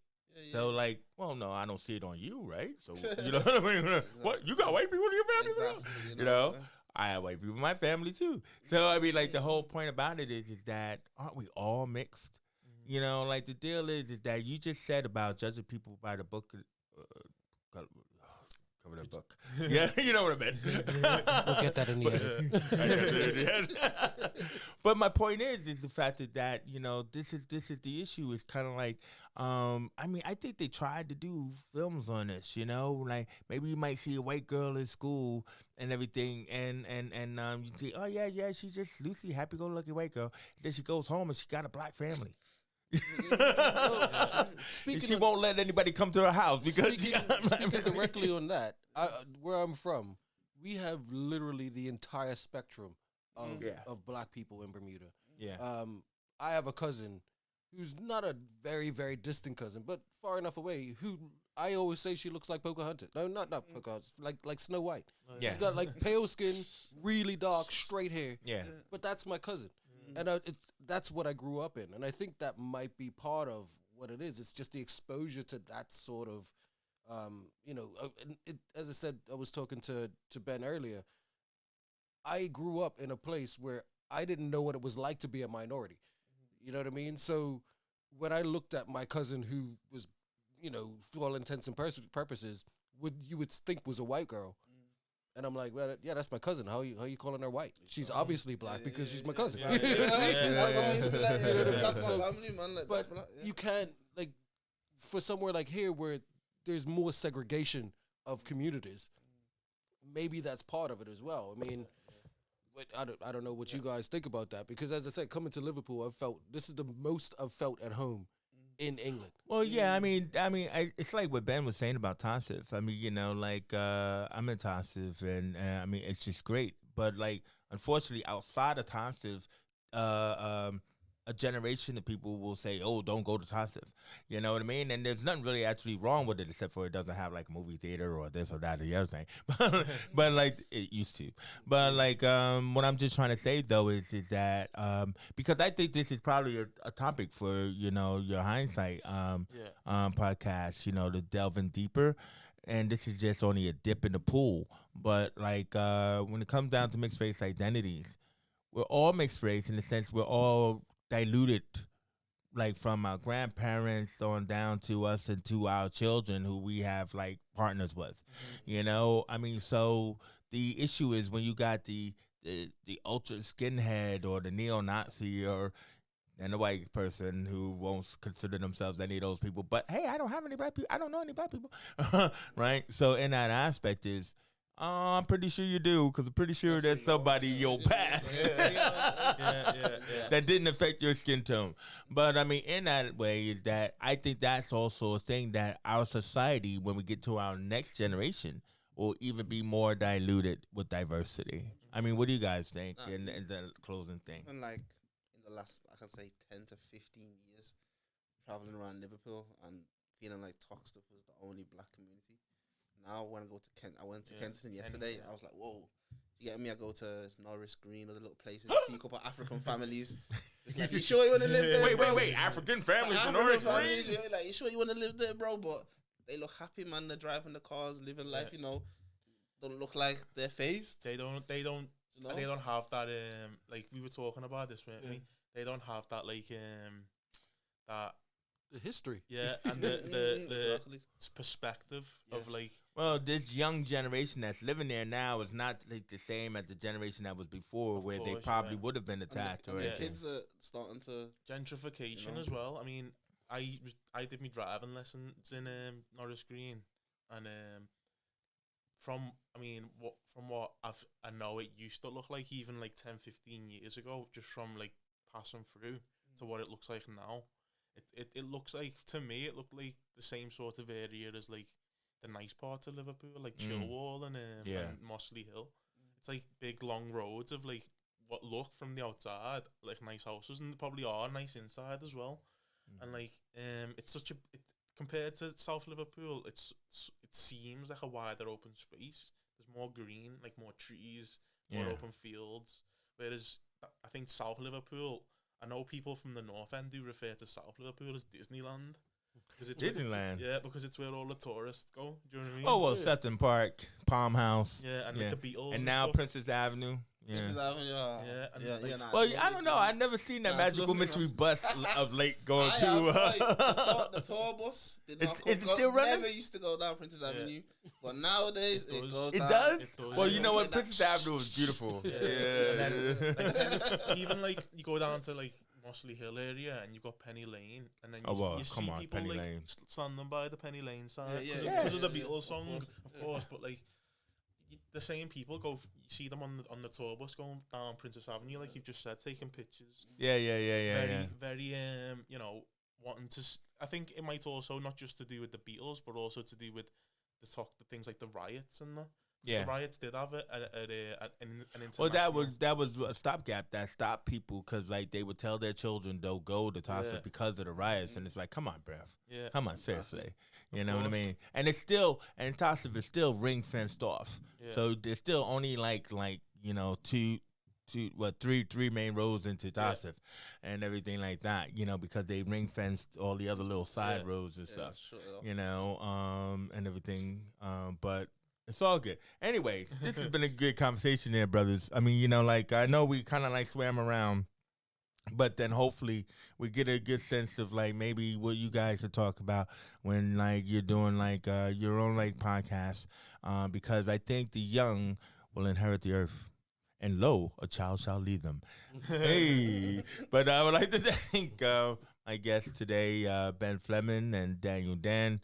So, like, well, no, I don't see it on you, right? So, you know what I mean? Exactly. What? You got white people in your family? Exactly. You know? I have white people in my family, too. So, I mean, like, the whole point about it is that aren't we all mixed? You know, like, the deal is that you just said about judging people by the book, cover the book. Yeah, you know what I meant. We'll get that in the end. But my point is the fact that you know, this is the issue. It's kind of like, I mean, I think they tried to do films on this, you know, like maybe you might see a white girl in school and everything, and you think, oh yeah, she's just Lucy, happy-go-lucky white girl. Then she goes home and she got a black family. She won't let anybody come to her house because speaking directly on that, where I'm from, we have literally the entire spectrum of black people in Bermuda. Yeah. I have a cousin who's not a very, very distant cousin, but far enough away, who I always say she looks like Pocahontas. No, not Pocahontas, like Snow White. Yeah. She's got like pale skin, really dark, straight hair. Yeah. But that's my cousin. And that's what I grew up in. And I think that might be part of what it is. It's just the exposure to that sort of, as I said, I was talking to Ben earlier. I grew up in a place where I didn't know what it was like to be a minority. You know what I mean? So when I looked at my cousin who was, for all intents and purposes, you would think was a white girl. And I'm like, well, yeah, that's my cousin. How you calling her white? She's obviously black because she's my cousin. But you can't, like, for somewhere like here where there's more segregation of communities, maybe that's part of it as well. I mean, I don't know what you guys think about that, because as I said, coming to Liverpool, this is the most I've felt at home in England. Well, yeah, I mean, it's like what Ben was saying about Tansif. I mean, I'm in Tansif, and I mean, it's just great. But like, unfortunately, outside of Tansif, a generation of people will say, "Oh, don't go to Tansif." You know what I mean? And there's nothing really actually wrong with it, except for it doesn't have like a movie theater or this or that or the other thing. But like it used to. But like, what I'm just trying to say though is that because I think this is probably a topic for your hindsight podcast. To delve in deeper. And this is just only a dip in the pool. But like when it comes down to mixed race identities, we're all mixed race in the sense we're all diluted, like from our grandparents on down to us and to our children who we have like partners with. I mean, so the issue is when you got the ultra skinhead or the neo-Nazi and the white person who won't consider themselves any of those people, but hey, I don't have any black people, I don't know any black people. Right? So in that aspect is I'm pretty sure you do, because I'm pretty sure there's somebody in your past that didn't affect your skin tone. But I mean, in that way, is that I think that's also a thing that our society, when we get to our next generation, will even be more diluted with diversity. I mean, what do you guys think in the closing thing? And like in the last, I can say 10 to 15 years, traveling around Liverpool and feeling like Toxteth was the only black community. Now when I go to Kent, I went to Kensington yesterday. I was like, whoa. You get me? I go to Norris Green, other little places, see a couple of African families. It's like, you sure you want to live there? Wait. African families in Norris Green? Like, you sure you want to live there, bro? But they look happy, man. They're driving the cars, living life, Don't look like they're phased. They don't have that, like we were talking about this, weren't we? They don't have that, like, that... The history. Yeah, and the perspective of, like... Well, this young generation that's living there now is not like the same as the generation that was before, where they probably would have been attached. And the kids are starting to... Gentrification as well. I mean, I did my driving lessons in Norris Green, and from what I know it used to look like even like 10, 15 years ago, just from like passing through to what it looks like now. It looks like, to me, it looked like the same sort of area as like the nice parts of Liverpool, like Chilwell and Mossley Hill. It's like big long roads of like what look from the outside like nice houses, and they probably are nice inside as well. And like it's such compared to South Liverpool, it seems like a wider open space. There's more green, like more trees, more open fields. Whereas I think South Liverpool, I know people from the North End do refer to South Liverpool as Disneyland. It's Disneyland? Because it's where all the tourists go. Do you know what I mean? Oh, well, Sefton Park, Palm House. Yeah, and like the Beatles. And now stuff. Princess Avenue. Yeah. Yeah. I don't know. I've never seen that Magical Mystery Bus of late going to. The tour bus. Is it still running? Never used to go down Princess Avenue, but nowadays it goes. It down. does. It does. Well, you know what? Princess Avenue is beautiful. Yeah. Then, even like you go down to like Mossley Hill area and you've got Penny Lane, and then you see people Penny like Lane. Standing by the Penny Lane side because of the Beatles song, of course. But like the same people you see them on the tour bus going down Princess Avenue, like you've just said, taking pictures. Yeah. Very, wanting to. I think it might also not just to do with the Beatles, but also to do with the things like the riots and that. Yeah, the riots did have it at an international. Well, that was a stopgap that stopped people because like they would tell their children don't go to Tasa because of the riots, and it's like, come on, bruv. Yeah, come on, seriously. You know what I mean? And it's still, and Tasa is still ring fenced off. Yeah. So there's still only like you know three main roads into Tasa and everything like that. You know, because they ring fenced all the other little side roads and stuff. Sure, you know, and everything. But it's all good. Anyway, this has been a good conversation there, brothers. I mean, you know, like, I know we kind of, like, swam around, but then hopefully we get a good sense of, like, maybe what you guys will talk about when, like, you're doing, like, your own, like, podcast, because I think the young will inherit the earth. And lo, a child shall lead them. Hey. But I would like to thank my guests today, Ben Fleming and Daniel Dan.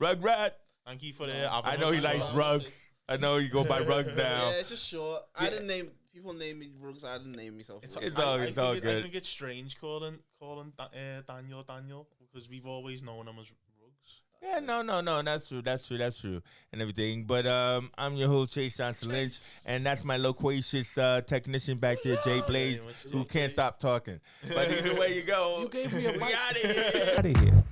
Rugrat. Thank you for the. I know he likes rugs. I know you go by rugs now. Yeah, it's just short. I didn't name people name me rugs. I didn't name myself. It's all good. I think it's strange calling Daniel because we've always known him as rugs. Yeah, no. That's true, and everything. But I'm your host Chase Johnson Lynch, and that's my loquacious technician back there, Jay Blaze, who can't stop talking. But either way you go, you gave me a mic. Out of here.